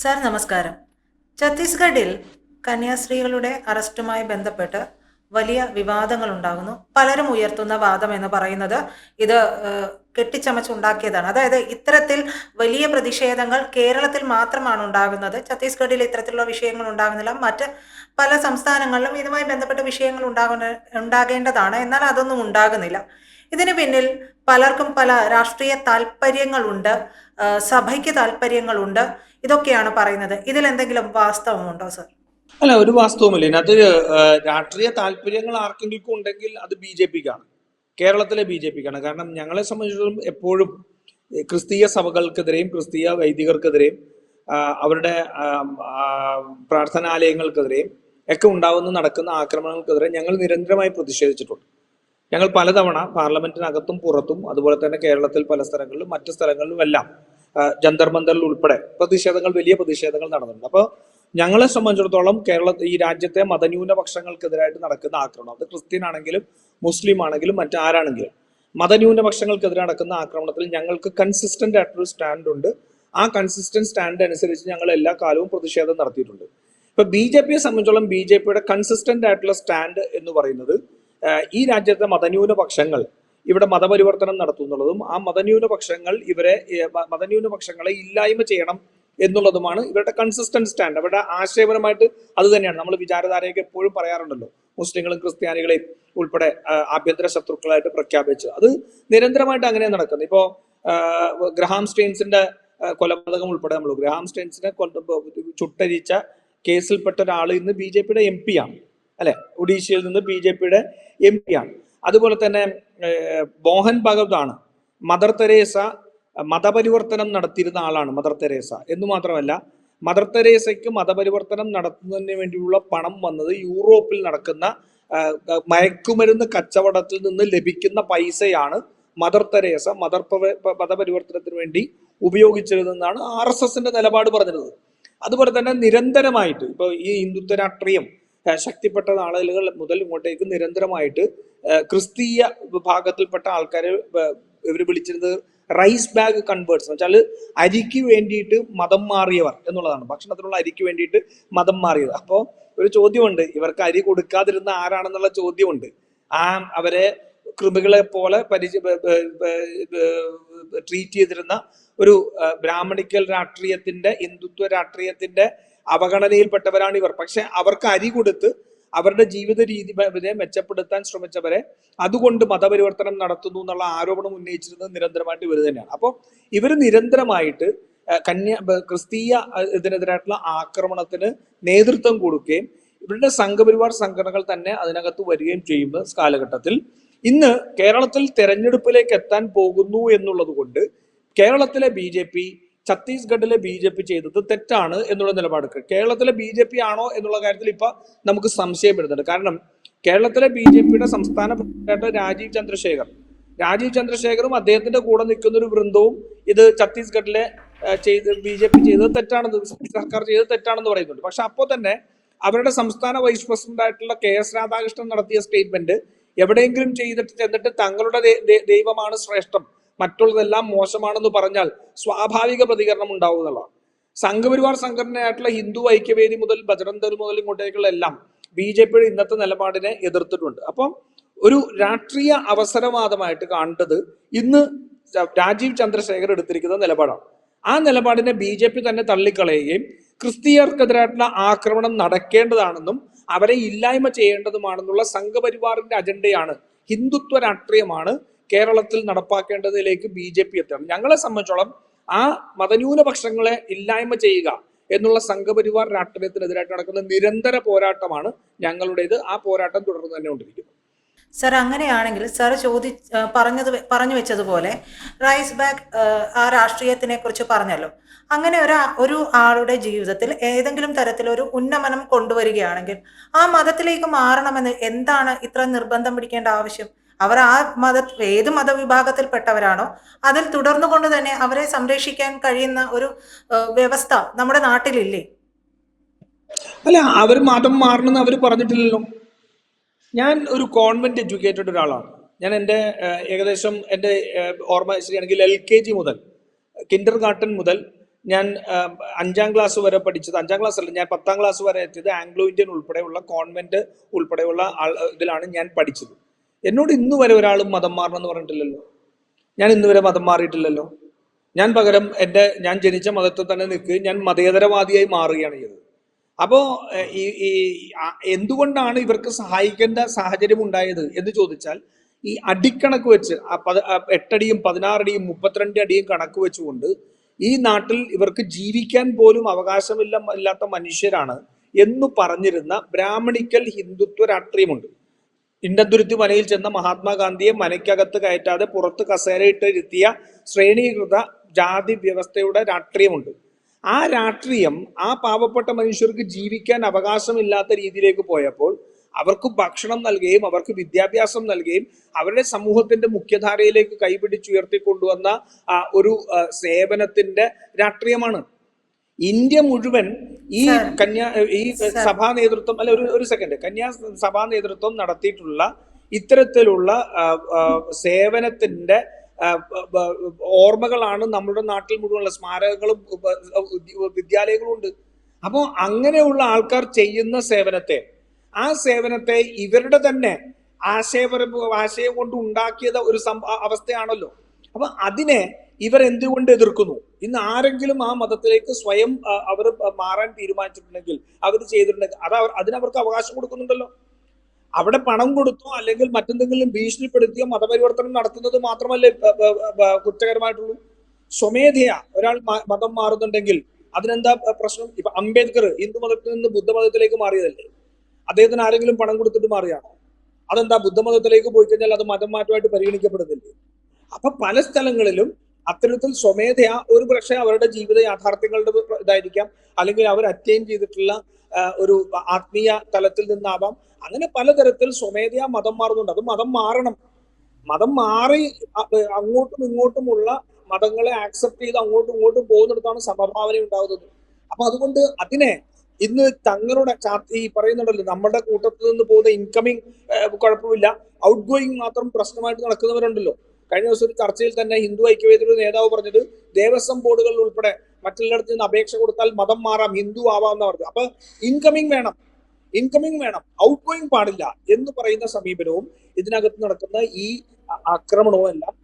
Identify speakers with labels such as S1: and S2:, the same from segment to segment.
S1: Sir നമസ്കാരം. ഛത്തീസ്ഗഡിൽ കന്യാസ്ത്രീകളുടെ അറസ്റ്റുമായി ബന്ധപ്പെട്ട് വലിയ വിവാദങ്ങൾ ഉണ്ടാകുന്നു. പലരും ഉയർത്തുന്ന വാദം എന്ന് പറയുന്നത് ഇത് കെട്ടിച്ചമച്ചുണ്ടാക്കിയതാണ്. അതായത് ഇത്തരത്തിൽ വലിയ പ്രതിഷേധങ്ങൾ കേരളത്തിൽ മാത്രമാണ് ഉണ്ടാകുന്നത്. ഛത്തീസ്ഗഡിൽ ഇത്തരത്തിലുള്ള വിഷയങ്ങൾ ഉണ്ടാകുന്നില്ല. മറ്റ് പല സംസ്ഥാനങ്ങളിലും ഇതുമായി ബന്ധപ്പെട്ട വിഷയങ്ങൾ ഉണ്ടാകേണ്ടതാണ്. എന്നാൽ അതൊന്നും ഉണ്ടാകുന്നില്ല. ഇതിന് പിന്നിൽ പലർക്കും പല രാഷ്ട്രീയ താല്പര്യങ്ങളുണ്ട്, സഭയ്ക്ക് താല്പര്യങ്ങളുണ്ട്. ഇതൊക്കെയാണ് പറയുന്നത്. ഇതിൽ എന്തെങ്കിലും വാസ്തവമുണ്ടോ സർ?
S2: അല്ല, ഒരു വാസ്തവമില്ല ഇതിനകത്ത്. രാഷ്ട്രീയ താല്പര്യങ്ങൾ ആർക്കെങ്കിലും ഉണ്ടെങ്കിൽ അത് ബി ജെ പിക്കാണ്, കേരളത്തിലെ ബി ജെ പിക്കാണ്. കാരണം ഞങ്ങളെ സംബന്ധിച്ചിടത്തോളം എപ്പോഴും ക്രിസ്തീയ സഭകൾക്കെതിരെയും ക്രിസ്തീയ വൈദികർക്കെതിരെയും അവരുടെ പ്രാർത്ഥനാലയങ്ങൾക്കെതിരെയും ഒക്കെ നടക്കുന്ന ആക്രമണങ്ങൾക്കെതിരെ ഞങ്ങൾ നിരന്തരമായി പ്രതിഷേധിച്ചിട്ടുണ്ട്. ഞങ്ങൾ പലതവണ പാർലമെന്റിനകത്തും പുറത്തും, അതുപോലെ തന്നെ കേരളത്തിൽ പല സ്ഥലങ്ങളിലും മറ്റു സ്ഥലങ്ങളിലും എല്ലാം ജന്തർ മന്ദറിൽ ഉൾപ്പെടെ വലിയ പ്രതിഷേധങ്ങൾ നടന്നിട്ടുണ്ട്. അപ്പോൾ ഞങ്ങളെ സംബന്ധിച്ചിടത്തോളം ഈ രാജ്യത്തെ മതന്യൂനപക്ഷങ്ങൾക്കെതിരായിട്ട് നടക്കുന്ന ആക്രമണം, അത് ക്രിസ്ത്യൻ ആണെങ്കിലും മുസ്ലിം ആണെങ്കിലും മറ്റാരാണെങ്കിലും മതന്യൂനപക്ഷങ്ങൾക്കെതിരെ നടക്കുന്ന ആക്രമണത്തിൽ ഞങ്ങൾക്ക് കൺസിസ്റ്റന്റ് ആയിട്ടൊരു സ്റ്റാൻഡ് ഉണ്ട്. ആ കൺസിസ്റ്റന്റ് സ്റ്റാൻഡ് അനുസരിച്ച് ഞങ്ങൾ എല്ലാ കാലവും പ്രതിഷേധം നടത്തിയിട്ടുണ്ട്. ഇപ്പൊ ബി ജെ പിയെ സംബന്ധിച്ചോളം ബി ജെ പിയുടെ കൺസിസ്റ്റന്റ് ആയിട്ടുള്ള സ്റ്റാൻഡ് എന്ന് പറയുന്നത് ഈ രാജ്യത്തെ മതന്യൂനപക്ഷങ്ങൾ ഇവിടെ മതപരിവർത്തനം നടത്തുന്നുള്ളതും ആ മതന്യൂനപക്ഷങ്ങളെ ഇല്ലായ്മ ചെയ്യണം എന്നുള്ളതുമാണ് ഇവരുടെ കൺസിസ്റ്റന്റ് സ്റ്റാൻഡ്. അവരുടെ ആശയപരമായിട്ട് അത് തന്നെയാണ്. നമ്മൾ വിചാരധാരയൊക്കെ എപ്പോഴും പറയാറുണ്ടല്ലോ, മുസ്ലിങ്ങളും ക്രിസ്ത്യാനികളെയും ഉൾപ്പെടെ ആഭ്യന്തര ശത്രുക്കളായിട്ട് പ്രഖ്യാപിച്ചു. അത് നിരന്തരമായിട്ട് അങ്ങനെ നടക്കുന്നത്. ഇപ്പോ ഗ്രഹാം സ്റ്റെയിൻസിന്റെ കൊലപാതകം ഉൾപ്പെടെ ഗ്രഹാം സ്റ്റെയിൻസിനെ ചുട്ടരിച്ച കേസിൽപ്പെട്ട ഒരാൾ ഇന്ന് ബി ജെ പിയുടെ എം പി ആണ്, അല്ലെ? ഒഡീഷയിൽ നിന്ന് ബി ജെ പിയുടെ എം പി ആണ്. അതുപോലെ തന്നെ മോഹൻ ഭഗവത് ആണ്. മദർ തെരേസ മതപരിവർത്തനം നടത്തിയിരുന്ന ആളാണ് മദർ തെരേസ. എന്ന് മാത്രമല്ല, മദർ തെരേസയ്ക്ക് മതപരിവർത്തനം നടത്തുന്നതിന് വേണ്ടിയുള്ള പണം വന്നത് യൂറോപ്പിൽ നടക്കുന്ന മയക്കുമരുന്ന് കച്ചവടത്തിൽ നിന്ന് ലഭിക്കുന്ന പൈസയാണ് മദർ തെരേസ മതപരിവർത്തനത്തിന് വേണ്ടി ഉപയോഗിച്ചിരുന്നതെന്നാണ് RSSന്റെ നിലപാട് പറഞ്ഞിരുന്നത്. അതുപോലെ തന്നെ നിരന്തരമായിട്ട് ഇപ്പൊ ഈ ഹിന്ദുത്വ രാഷ്ട്രീയം ശക്തിപ്പെട്ട ആളുകൾ മുതൽ ഇങ്ങോട്ടേക്ക് നിരന്തരമായിട്ട് ക്രിസ്തീയ വിഭാഗത്തിൽപ്പെട്ട ആൾക്കാരെ ഇവർ വിളിച്ചിരുന്നത് റൈസ് ബാഗ് കൺവേർട്സ് എന്ന് വെച്ചാൽ അരിക്ക് വേണ്ടിയിട്ട് മതം മാറിയവർ എന്നുള്ളതാണ്. ഭക്ഷണത്തിനുള്ള അരിക്ക് വേണ്ടിയിട്ട് മതം മാറിയത്. അപ്പോൾ ഒരു ചോദ്യമുണ്ട്, ഇവർക്ക് അരി കൊടുക്കാതിരുന്ന ആരാണെന്നുള്ള ചോദ്യമുണ്ട്. അവരെ കൃമികളെ പോലെ ട്രീറ്റ് ചെയ്തിരുന്ന ഒരു ബ്രാഹ്മണിക്കൽ രാഷ്ട്രീയത്തിന്റെ, ഹിന്ദുത്വ രാഷ്ട്രീയത്തിന്റെ അവഗണനയിൽപ്പെട്ടവരാണ് ഇവർ. പക്ഷെ അവർക്ക് അരി കൊടുത്ത് അവരുടെ ജീവിത രീതി മെച്ചപ്പെടുത്താൻ ശ്രമിച്ചവരെ അതുകൊണ്ട് മതപരിവർത്തനം നടത്തുന്നു എന്നുള്ള ആരോപണം ഉന്നയിച്ചിരുന്നത് നിരന്തരമായിട്ട് ഇവർ തന്നെയാണ്. അപ്പോൾ ഇവർ നിരന്തരമായിട്ട് ക്രിസ്തീയ ഇതിനെതിരായിട്ടുള്ള ആക്രമണത്തിന് നേതൃത്വം കൊടുക്കുകയും ഇവരുടെ സംഘപരിവാർ സംഘടനകൾ തന്നെ അതിനകത്ത് വരികയും ചെയ്യുന്ന കാലഘട്ടത്തിൽ ഇന്ന് കേരളത്തിൽ തെരഞ്ഞെടുപ്പിലേക്ക് എത്താൻ പോകുന്നു എന്നുള്ളത് കൊണ്ട് കേരളത്തിലെ ബി ജെ പി ഛത്തീസ്ഗഡിലെ ബി ജെ പി ചെയ്തത് തെറ്റാണ് എന്നുള്ള നിലപാട് കേരളത്തിലെ ബി ജെ പി ആണോ എന്നുള്ള കാര്യത്തിൽ ഇപ്പൊ നമുക്ക് സംശയം വരുന്നുണ്ട്. കാരണം കേരളത്തിലെ ബി ജെ പിയുടെ സംസ്ഥാന പ്രസിഡന്റ് രാജീവ് ചന്ദ്രശേഖറും അദ്ദേഹത്തിന്റെ കൂടെ നിൽക്കുന്ന ഒരു വൃന്ദവും ഇത് ഛത്തീസ്ഗഡിലെ ബി ജെ പി ചെയ്തത് തെറ്റാണെന്ന്, സർക്കാർ ചെയ്തത് തെറ്റാണെന്ന് പറയുന്നുണ്ട്. പക്ഷെ അപ്പോൾ തന്നെ അവരുടെ സംസ്ഥാന വൈസ് പ്രസിഡന്റ് ആയിട്ടുള്ള KS രാധാകൃഷ്ണൻ നടത്തിയ സ്റ്റേറ്റ്മെന്റ് എവിടെയെങ്കിലും ചെന്നിട്ട് തങ്ങളുടെ ദൈവമാണ് ശ്രേഷ്ഠം, മറ്റുള്ളതെല്ലാം മോശമാണെന്ന് പറഞ്ഞാൽ സ്വാഭാവിക പ്രതികരണം ഉണ്ടാവുന്നതാണ്. സംഘപരിവാർ സംഘടനയായിട്ടുള്ള ഹിന്ദു ഐക്യവേദി മുതൽ ബജറംഗ് ദൾ മുതൽ ഇങ്ങോട്ടേക്കുള്ള എല്ലാം ബി ജെ പിയുടെ ഇന്നത്തെ നിലപാടിനെ എതിർത്തിട്ടുണ്ട്. അപ്പം ഒരു രാഷ്ട്രീയ അവസരവാദമായിട്ട് കാണേണ്ടത് ഇന്ന് രാജീവ് ചന്ദ്രശേഖർ എടുത്തിരിക്കുന്ന നിലപാടാണ്. ആ നിലപാടിനെ ബി ജെ പി തന്നെ തള്ളിക്കളയുകയും ക്രിസ്തീയർക്കെതിരായിട്ടുള്ള ആക്രമണം നടക്കേണ്ടതാണെന്നും അവരെ ഇല്ലായ്മ ചെയ്യേണ്ടതുമാണെന്നുള്ള സംഘപരിവാറിന്റെ അജണ്ടയാണ്, ഹിന്ദുത്വ രാഷ്ട്രീയമാണ് കേരളത്തിൽ നടപ്പാക്കേണ്ടതിലേക്ക് ബി ജെ പി എത്തണം. ഞങ്ങളെ സംബന്ധിച്ചോളം ആ മതന്യൂനപക്ഷങ്ങളെ ഇല്ലായ്മ ചെയ്യുക എന്നുള്ള സംഘപരിവാർ രാഷ്ട്രീയത്തിനെതിരായിട്ട് നടക്കുന്ന നിരന്തര പോരാട്ടമാണ് ഞങ്ങളുടേത്. ആ പോരാട്ടം തുടർന്ന് തന്നെ കൊണ്ടിരിക്കുന്നു.
S1: സർ, അങ്ങനെയാണെങ്കിൽ സർ പറഞ്ഞു വെച്ചതുപോലെ റൈസ് ബാഗ് ആ രാഷ്ട്രീയത്തിനെ കുറിച്ച് പറഞ്ഞല്ലോ. അങ്ങനെ ഒരു ആളുടെ ജീവിതത്തിൽ ഏതെങ്കിലും തരത്തിലൊരു ഉന്നമനം കൊണ്ടുവരികയാണെങ്കിൽ ആ മതത്തിലേക്ക് മാറണമെന്ന് എന്താണ് ഇത്ര നിർബന്ധം പിടിക്കേണ്ട ആവശ്യം? അവർ ആ ഏത് മതവിഭാഗത്തിൽപ്പെട്ടവരാണോ അതിൽ തുടർന്നുകൊണ്ട് തന്നെ അവരെ സംരക്ഷിക്കാൻ കഴിയുന്ന ഒരു വ്യവസ്ഥ നമ്മുടെ നാട്ടിലില്ലേ?
S2: അല്ല, അവർ മതം മാറണമെന്ന് അവർ പറഞ്ഞിട്ടില്ലല്ലോ. ഞാൻ ഒരു കോൺവെന്റ് എഡ്യൂക്കേറ്റഡ് ഒരാളാണ്. ഞാൻ ഏകദേശം എൻ്റെ ഓർമ്മ ശരിയാണെങ്കിൽ LKG മുതൽ, കിൻഡർ ഗാർട്ടൻ മുതൽ ഞാൻ 5ാം ക്ലാസ് വരെ പഠിച്ചത്, 5ാം ക്ലാസ് അല്ല, ഞാൻ 10ാം ക്ലാസ് വരെ എത്തിയത് ആംഗ്ലോ ഇന്ത്യൻ ഉൾപ്പെടെയുള്ള കോൺവെന്റ് ഉൾപ്പെടെയുള്ള ഇതിലാണ് ഞാൻ പഠിച്ചത്. എന്നോട് ഇന്ന് വരെ ഒരാളും മതം മാറണം എന്ന് പറഞ്ഞിട്ടില്ലല്ലോ. ഞാൻ ഇന്ന് വരെ മതം മാറിയിട്ടില്ലല്ലോ. ഞാൻ പകരം ഞാൻ ജനിച്ച മതത്തിൽ തന്നെ നിൽക്കുകയും ഞാൻ മതേതരവാദിയായി മാറുകയാണ് ചെയ്തത്. അപ്പോ എന്തുകൊണ്ടാണ് ഇവർക്ക് സഹായിക്കേണ്ട സാഹചര്യം ഉണ്ടായത് എന്ന് ചോദിച്ചാൽ, ഈ അടിക്കണക്ക് വെച്ച് 8 അടിയും 16 അടിയും 32 അടിയും കണക്ക് വെച്ചുകൊണ്ട് ഈ നാട്ടിൽ ഇവർക്ക് ജീവിക്കാൻ പോലും അവകാശമില്ലാത്ത മനുഷ്യരാണ് എന്ന് പറഞ്ഞിരുന്ന ബ്രാഹ്മണിക്കൽ ഹിന്ദുത്വ രാഷ്ട്രീയമുണ്ട്. ഇണ്ടന്തുരുത്തി മനയിൽ ചെന്ന മഹാത്മാഗാന്ധിയെ മനയ്ക്കകത്ത് കയറ്റാതെ പുറത്ത് കസേരയിട്ട് ഇരുത്തിയ ശ്രേണീകൃത ജാതി വ്യവസ്ഥയുടെ രാഷ്ട്രീയമുണ്ട്. ആ രാഷ്ട്രീയം ആ പാവപ്പെട്ട മനുഷ്യർക്ക് ജീവിക്കാൻ അവകാശമില്ലാത്ത രീതിയിലേക്ക് പോയപ്പോൾ അവർക്ക് ഭക്ഷണം നൽകുകയും അവർക്ക് വിദ്യാഭ്യാസം നൽകുകയും അവരുടെ സമൂഹത്തിന്റെ മുഖ്യധാരയിലേക്ക് കൈപിടിച്ചുയർത്തിക്കൊണ്ടുവന്ന ഒരു സേവനത്തിന്റെ രാഷ്ട്രീയമാണ്. ഇന്ത്യ മുഴുവൻ ഈ സഭാ നേതൃത്വം ഒരു സെക്കൻഡ് സഭാ നേതൃത്വം നടത്തിയിട്ടുള്ള ഇത്തരത്തിലുള്ള സേവനത്തിന്റെ ഓർമ്മകളാണ് നമ്മുടെ നാട്ടിൽ മുഴുവനുള്ള സ്മാരകങ്ങളും വിദ്യാലയങ്ങളും ഉണ്ട്. അപ്പോൾ അങ്ങനെയുള്ള ആൾക്കാർ ചെയ്യുന്ന ആ സേവനത്തെ ഇവരുടെ തന്നെ ആശയം കൊണ്ട് ഉണ്ടാക്കിയത് ഒരു അവസ്ഥയാണല്ലോ. അപ്പൊ അതിനെ ഇവർ എന്തുകൊണ്ട് എതിർക്കുന്നു? ഇന്ന് ആരെങ്കിലും ആ മതത്തിലേക്ക് സ്വയം അവർ മാറാൻ തീരുമാനിച്ചിട്ടുണ്ടെങ്കിൽ, അവർ ചെയ്തിട്ടുണ്ടെങ്കിൽ അതിനവർക്ക് അവകാശം കൊടുക്കുന്നുണ്ടല്ലോ. അവിടെ പണം കൊടുത്തോ അല്ലെങ്കിൽ മറ്റെന്തെങ്കിലും ഭീഷണിപ്പെടുത്തിയോ മതപരിവർത്തനം നടത്തുന്നത് മാത്രമല്ലേ കുറ്റകരമായിട്ടുള്ളൂ. സ്വമേധയാ ഒരാൾ മതം മാറുന്നുണ്ടെങ്കിൽ അതിനെന്താ പ്രശ്നം? ഇപ്പൊ അംബേദ്കർ ഹിന്ദു മതത്തിൽ നിന്ന് ബുദ്ധമതത്തിലേക്ക് മാറിയതല്ലേ? അദ്ദേഹത്തിന് ആരെങ്കിലും പണം കൊടുത്തിട്ട് മാറിയാണോ? അതെന്താ ബുദ്ധമതത്തിലേക്ക് പോയി കഴിഞ്ഞാൽ അത് മതം മാറ്റമായിട്ട് പരിഗണിക്കപ്പെടുന്നില്ലേ? അപ്പൊ പല സ്ഥലങ്ങളിലും അത്തരത്തിൽ സ്വമേധയാ ഒരു പക്ഷേ അവരുടെ ജീവിത യാഥാർത്ഥ്യങ്ങളുടെ ഇതായിരിക്കാം, അല്ലെങ്കിൽ അവർ അറ്റൈൻ ചെയ്തിട്ടുള്ള ഒരു ആത്മീയ തലത്തിൽ നിന്നാവാം. അങ്ങനെ പലതരത്തിൽ സ്വമേധയാ മതം മാറുന്നുണ്ട്. അത് മതം മാറണം. മതം മാറി അങ്ങോട്ടും ഇങ്ങോട്ടുമുള്ള മതങ്ങളെ ആക്സെപ്റ്റ് ചെയ്ത് അങ്ങോട്ടും ഇങ്ങോട്ടും പോകുന്നിടത്താണ് സമഭാവന ഉണ്ടാകുന്നത്. അപ്പൊ അതുകൊണ്ട് അതിനെ ഇന്ന് തങ്ങളുടെ ഈ പറയുന്നുണ്ടല്ലോ, നമ്മുടെ കൂട്ടത്തിൽ നിന്ന് പോകുന്ന ഇൻകമിങ് കുഴപ്പമില്ല, ഔട്ട് ഗോയിങ് മാത്രം പ്രശ്നമായിട്ട് നടക്കുന്നവരുണ്ടല്ലോ. കഴിഞ്ഞ ദിവസം ഒരു ചർച്ചയിൽ തന്നെ ഹിന്ദു ഐക്യവേദിയുടെ നേതാവ് പറഞ്ഞത് ദേവസ്വം ബോർഡുകളിൽ ഉൾപ്പെടെ മറ്റുള്ളിടത്ത് നിന്ന് അപേക്ഷ കൊടുത്താൽ മതം മാറാം, ഹിന്ദു ആവാം എന്ന് പറഞ്ഞു. അപ്പൊ ഇൻകമിങ് വേണം, ഔട്ട് ഗോയിങ് പാടില്ല എന്ന് പറയുന്ന സമീപനവും ഇതിനകത്ത് നടക്കുന്ന ഈ ആക്രമണവും എല്ലാം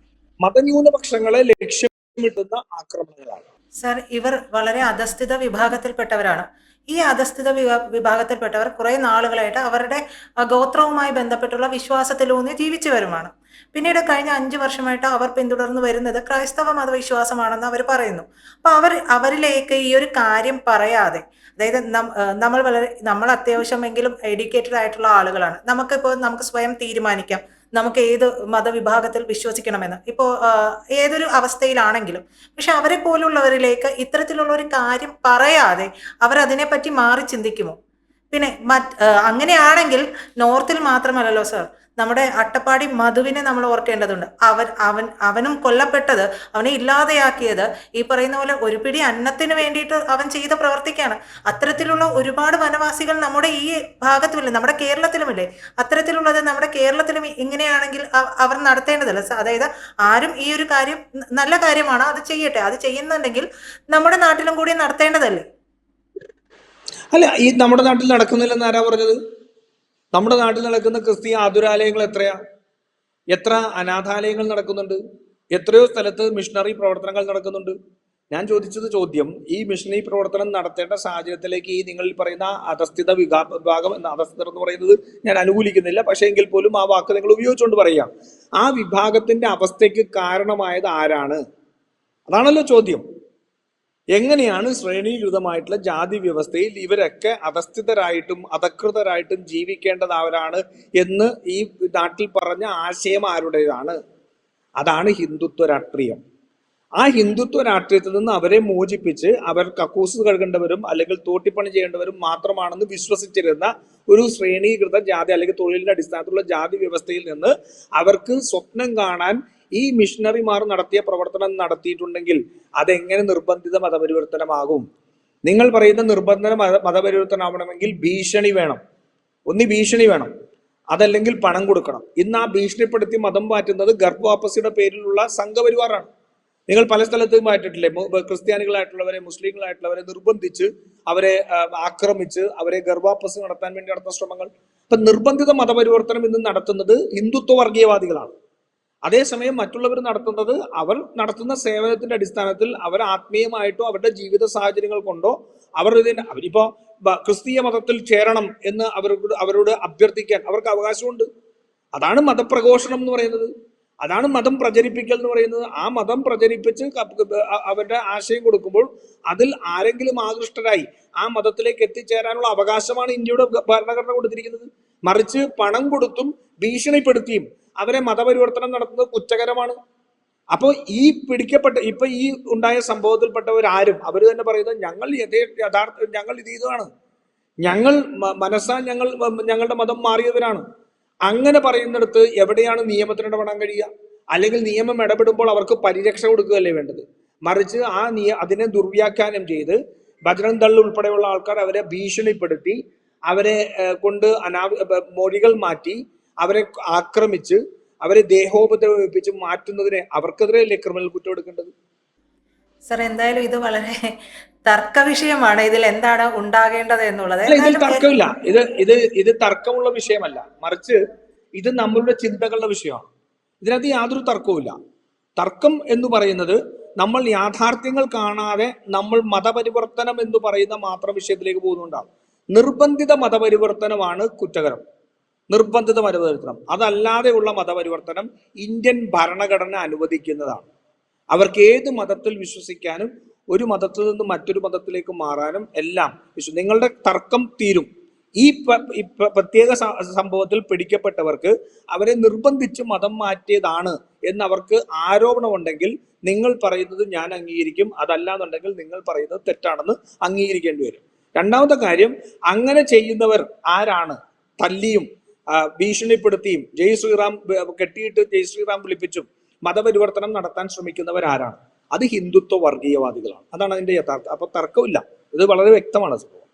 S2: മതന്യൂനപക്ഷങ്ങളെ ലക്ഷ്യമിട്ടുന്ന ആക്രമണങ്ങളാണ്.
S1: സർ, ഇവർ വളരെ അധസ്ഥിത വിഭാഗത്തിൽപ്പെട്ടവരാണ്. ഈ അധസ്ഥിത വിഭാഗത്തിൽപ്പെട്ടവർ കുറെ നാളുകളായിട്ട് അവരുടെ ഗോത്രവുമായി ബന്ധപ്പെട്ടുള്ള വിശ്വാസത്തിലൂന്നി ജീവിച്ചു വരുമാണ്. പിന്നീട് കഴിഞ്ഞ 5 വർഷമായിട്ട് അവർ പിന്തുടർന്നു വരുന്നത് ക്രൈസ്തവ മതവിശ്വാസമാണെന്ന് അവർ പറയുന്നു. അപ്പൊ അവരിലേക്ക് ഈ ഒരു കാര്യം പറയാതെ, അതായത് നമ്മൾ അത്യാവശ്യമെങ്കിലും എഡ്യൂക്കേറ്റഡ് ആയിട്ടുള്ള ആളുകളാണ്. നമുക്ക് സ്വയം തീരുമാനിക്കാം നമുക്ക് ഏത് മതവിഭാഗത്തിൽ വിശ്വസിക്കണമെന്ന്, ഇപ്പോൾ ഏതൊരു അവസ്ഥയിലാണെങ്കിലും. പക്ഷെ അവരെ പോലുള്ളവരിലേക്ക് ഇത്തരത്തിലുള്ള ഒരു കാര്യം പറയാതെ അവരതിനെപ്പറ്റി മാറി ചിന്തിക്കുമോ? പിന്നെ അങ്ങനെയാണെങ്കിൽ നോർത്തിൽ മാത്രമല്ലല്ലോ സർ, നമ്മുടെ അട്ടപ്പാടി മധുവിനെ നമ്മൾ ഓർക്കേണ്ടതുണ്ട്. അവനും കൊല്ലപ്പെട്ടത്, അവനെ ഇല്ലാതെയാക്കിയത് ഈ പറയുന്ന പോലെ ഒരു പിടി അന്നത്തിന് വേണ്ടിയിട്ട് അവൻ ചെയ്ത പ്രവർത്തിക്കാണ്. അത്തരത്തിലുള്ള ഒരുപാട് വനവാസികൾ നമ്മുടെ ഈ ഭാഗത്തുമില്ലേ, നമ്മുടെ കേരളത്തിലുമില്ലേ? അത്തരത്തിലുള്ളത് നമ്മുടെ കേരളത്തിലും ഇങ്ങനെയാണെങ്കിൽ അവർ നടത്തേണ്ടതല്ല. അതായത് ആരും ഈ ഒരു കാര്യം നല്ല കാര്യമാണ്, അത് ചെയ്യട്ടെ. അത് ചെയ്യുന്നുണ്ടെങ്കിൽ നമ്മുടെ നാട്ടിലും കൂടി നടത്തേണ്ടതല്ലേ?
S2: അല്ല, ഈ നമ്മുടെ നാട്ടിൽ നടക്കുന്നില്ലെന്ന് ആരാ പറഞ്ഞത്? നമ്മുടെ നാട്ടിൽ നടക്കുന്ന ക്രിസ്തീയ ആതുരാലയങ്ങൾ എത്ര അനാഥാലയങ്ങൾ നടക്കുന്നുണ്ട്, എത്രയോ സ്ഥലത്ത് മിഷണറി പ്രവർത്തനങ്ങൾ നടക്കുന്നുണ്ട്. ഞാൻ ചോദ്യം, ഈ മിഷണറി പ്രവർത്തനം നടത്തേണ്ട സാഹചര്യത്തിലേക്ക് ഈ നിങ്ങൾ പറയുന്ന അധസ്ഥിത വിഭാഗം എന്ന അധസ്ഥിതർ എന്ന് പറയുന്നത് ഞാൻ അനുകൂലിക്കുന്നില്ല, പക്ഷേ എങ്കിൽ പോലും ആ വാക്ക് നിങ്ങൾ ഉപയോഗിച്ചുകൊണ്ട് പറയാം. ആ വിഭാഗത്തിന്റെ അവസ്ഥയ്ക്ക് കാരണമായത് ആരാണ്? അതാണല്ലോ ചോദ്യം. എങ്ങനെയാണ് ശ്രേണീകൃതമായിട്ടുള്ള ജാതി വ്യവസ്ഥയിൽ ഇവരൊക്കെ അധസ്ഥിതരായിട്ടും അധകൃതരായിട്ടും ജീവിക്കേണ്ടതവരാണ് എന്ന് ഈ നാട്ടിൽ പറഞ്ഞ ആശയം ആരുടേതാണ്? അതാണ് ഹിന്ദുത്വ രാഷ്ട്രീയം. ആ ഹിന്ദുത്വ രാഷ്ട്രീയത്തിൽ നിന്ന് അവരെ മോചിപ്പിച്ച് അവർ കക്കൂസ് കഴുകേണ്ടവരും അല്ലെങ്കിൽ തോട്ടിപ്പണി ചെയ്യേണ്ടവരും മാത്രമാണെന്ന് വിശ്വസിച്ചിരുന്ന ഒരു ശ്രേണീകൃത ജാതി അല്ലെങ്കിൽ തൊഴിലിന്റെ അടിസ്ഥാനത്തിലുള്ള ജാതി വ്യവസ്ഥയിൽ നിന്ന് അവർക്ക് സ്വപ്നം കാണാൻ ഈ മിഷണറിമാർ നടത്തിയ പ്രവർത്തനം നടത്തിയിട്ടുണ്ടെങ്കിൽ അതെങ്ങനെ നിർബന്ധിത മതപരിവർത്തനമാകും? നിങ്ങൾ പറയുന്ന നിർബന്ധിത മതപരിവർത്തനമാവണമെങ്കിൽ ഭീഷണി വേണം, അതല്ലെങ്കിൽ പണം കൊടുക്കണം. ഇന്ന് ആ ഭീഷണിപ്പെടുത്തി മതം മാറ്റുന്നത് ഗർഭവാപ്പസിയുടെ പേരിലുള്ള സംഘപരിവാറാണ്. നിങ്ങൾ പല സ്ഥലത്തും ആയിട്ടില്ലേ, ക്രിസ്ത്യാനികളായിട്ടുള്ളവരെ മുസ്ലിങ്ങളായിട്ടുള്ളവരെ നിർബന്ധിച്ച് അവരെ ആക്രമിച്ച് അവരെ ഗർഭാപ്പസ് നടത്താൻ വേണ്ടി നടത്തുന്ന ശ്രമങ്ങൾ. അപ്പൊ നിർബന്ധിത മതപരിവർത്തനം ഇന്ന് നടത്തുന്നത് ഹിന്ദുത്വ വർഗീയവാദികളാണ്. അതേസമയം മറ്റുള്ളവർ നടത്തുന്നത് അവർ നടത്തുന്ന സേവനത്തിന്റെ അടിസ്ഥാനത്തിൽ അവർ ആത്മീയമായിട്ടോ അവരുടെ ജീവിത സാഹചര്യങ്ങൾ കൊണ്ടോ അവരിപ്പോ ക്രിസ്തീയ മതത്തിൽ ചേരണം എന്ന് അവരോട് അഭ്യർത്ഥിക്കാൻ അവർക്ക് അവകാശമുണ്ട്. അതാണ് മതപ്രഘോഷണം എന്ന് പറയുന്നത്, അതാണ് മതം പ്രചരിപ്പിക്കൽ എന്ന് പറയുന്നത്. ആ മതം പ്രചരിപ്പിച്ച് അവരുടെ ആശയം കൊടുക്കുമ്പോൾ അതിൽ ആരെങ്കിലും ആകൃഷ്ടരായി ആ മതത്തിലേക്ക് എത്തിച്ചേരാനുള്ള അവകാശമാണ് ഇന്ത്യയുടെ ഭരണഘടന കൊടുത്തിരിക്കുന്നത്. മറിച്ച് പണം കൊടുത്തും ഭീഷണിപ്പെടുത്തിയും അവരെ മതപരിവർത്തനം നടത്തുന്നത് കുറ്റകരമാണ്. അപ്പോൾ ഈ ഇപ്പൊ ഈ ഉണ്ടായ സംഭവത്തിൽപ്പെട്ടവരാരും അവർ തന്നെ പറയുന്നത് ഞങ്ങൾ ഇത് ചെയ്തതാണ്, ഞങ്ങൾ മനസ്സാ ഞങ്ങളുടെ മതം മാറിയവരാണ്. അങ്ങനെ പറയുന്നിടത്ത് എവിടെയാണ് നിയമത്തിന് ഇടപെടാൻ കഴിയുക? അല്ലെങ്കിൽ നിയമം ഇടപെടുമ്പോൾ അവർക്ക് പരിരക്ഷ കൊടുക്കുകയല്ലേ വേണ്ടത്? മറിച്ച് അതിനെ ദുർവ്യാഖ്യാനം ചെയ്ത് ബജ്രംഗ് ദൾ ഉൾപ്പെടെയുള്ള ആൾക്കാർ അവരെ ഭീഷണിപ്പെടുത്തി അവരെ കൊണ്ട് മൊഴികൾ മാറ്റി അവരെ ആക്രമിച്ച് അവരെ ദേഹോപദ്രവിപ്പിച്ച് മാറ്റുന്നതിനെ അവർക്കെതിരെയല്ലേ ക്രിമിനൽ കുറ്റം എടുക്കേണ്ടത്?
S1: സർ, എന്തായാലും ഇത് വളരെ തർക്ക വിഷയമാണ്. ഇതിൽ എന്താണ് ഉണ്ടാകേണ്ടത് എന്നുള്ളത്.
S2: ഇതിൽ തർക്കമില്ല. ഇത് തർക്കമുള്ള വിഷയമല്ല, മറിച്ച് ഇത് നമ്മളുടെ ചിന്തകളുടെ വിഷയമാണ്. ഇതിനകത്ത് യാതൊരു തർക്കവുമില്ല. തർക്കം എന്ന് പറയുന്നത് നമ്മൾ യാഥാർത്ഥ്യങ്ങൾ കാണാതെ നമ്മൾ മതപരിവർത്തനം എന്ന് പറയുന്ന മാത്രം വിഷയത്തിലേക്ക് പോകുന്നുണ്ടാവും. നിർബന്ധിത മതപരിവർത്തനമാണ് കുറ്റകരം. നിർബന്ധിത മതപരിവർത്തനം, അതല്ലാതെയുള്ള മതപരിവർത്തനം ഇന്ത്യൻ ഭരണഘടന അനുവദിക്കുന്നതാണ്. അവർക്ക് ഏത് മതത്തിൽ വിശ്വസിക്കാനും ഒരു മതത്തിൽ നിന്ന് മറ്റൊരു മതത്തിലേക്ക് മാറാനും എല്ലാം നിങ്ങളുടെ തർക്കം തീരും. ഈ പ്രത്യേക സംഭവത്തിൽ പിടിക്കപ്പെട്ടവർക്ക് അവരെ നിർബന്ധിച്ച് മതം മാറ്റിയതാണ് എന്നവർക്ക് ആരോപണമുണ്ടെങ്കിൽ നിങ്ങൾ പറയുന്നത് ഞാൻ അംഗീകരിക്കും, അതല്ലാന്നുണ്ടെങ്കിൽ നിങ്ങൾ പറയുന്നത് തെറ്റാണെന്ന് അംഗീകരിക്കേണ്ടി വരും. രണ്ടാമത്തെ കാര്യം, അങ്ങനെ ചെയ്യുന്നവർ ആരാണ്? തല്ലിയും ഭീഷണിപ്പെടുത്തിയും ജയ് ശ്രീറാം കെട്ടിയിട്ട് ജയ് ശ്രീറാം വിളിപ്പിച്ചും മതപരിവർത്തനം നടത്താൻ ശ്രമിക്കുന്നവരാരാണ്? അത് ഹിന്ദുത്വ വർഗീയവാദികളാണ്. അതാണ് അതിന്റെ യഥാർത്ഥം. അപ്പൊ തർക്കമില്ല, ഇത് വളരെ വ്യക്തമാണ് സംഭവം.